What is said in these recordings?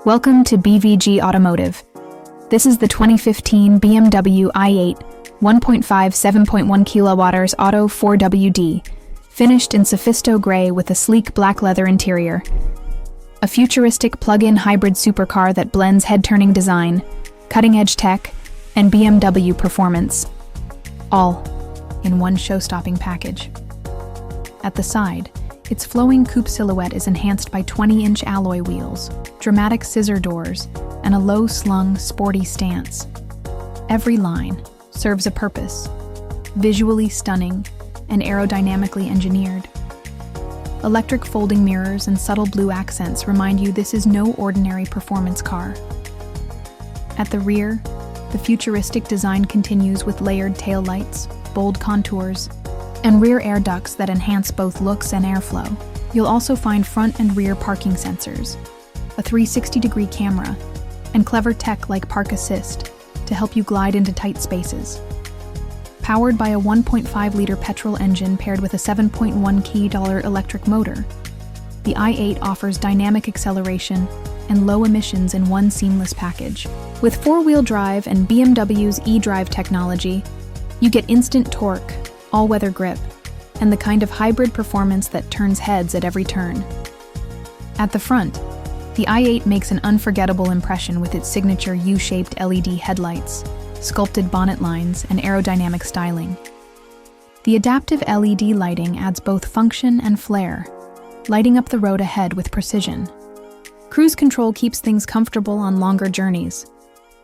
Welcome to BVG Automotive. This is the 2015 BMW i8 1.5 7.1 kWh Auto 4WD, finished in Sophisto Grey with a sleek black leather interior. A futuristic plug-in hybrid supercar that blends head-turning design, cutting-edge tech, and BMW performance, all in one show-stopping package. At the side, its flowing coupe silhouette is enhanced by 20-inch alloy wheels, dramatic scissor doors, and a low-slung, sporty stance. Every line serves a purpose, visually stunning and aerodynamically engineered. Electric folding mirrors and subtle blue accents remind you this is no ordinary performance car. At the rear, the futuristic design continues with layered taillights, bold contours, and rear air ducts that enhance both looks and airflow. You'll also find front and rear parking sensors, a 360-degree camera, and clever tech like Park Assist to help you glide into tight spaces. Powered by a 1.5-liter petrol engine paired with a 7.1 kWh electric motor, the i8 offers dynamic acceleration and low emissions in one seamless package. With four-wheel drive and BMW's eDrive technology, you get instant torque, all-weather grip, and the kind of hybrid performance that turns heads at every turn. At the front, the i8 makes an unforgettable impression with its signature U-shaped LED headlights, sculpted bonnet lines, and aerodynamic styling. The adaptive LED lighting adds both function and flair, lighting up the road ahead with precision. Cruise control keeps things comfortable on longer journeys,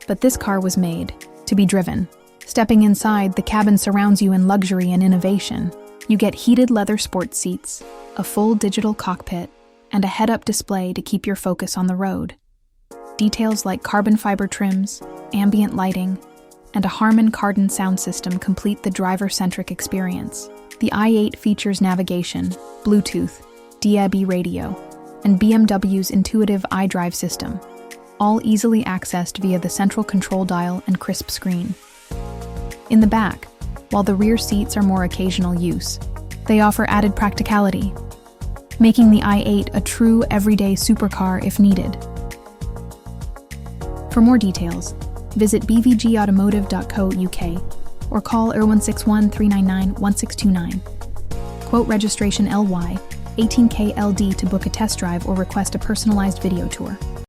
but this car was made to be driven. Stepping inside, the cabin surrounds you in luxury and innovation. You get heated leather sports seats, a full digital cockpit, and a head-up display to keep your focus on the road. Details like carbon fiber trims, ambient lighting, and a Harman Kardon sound system complete the driver-centric experience. The i8 features navigation, Bluetooth, DAB radio, and BMW's intuitive iDrive system, all easily accessed via the central control dial and crisp screen. In the back, while the rear seats are more occasional use, they offer added practicality, making the i8 a true everyday supercar if needed. For more details, visit bvgautomotive.co.uk or call 0161 399 1629. Quote registration LY 18K LD to book a test drive or request a personalized video tour.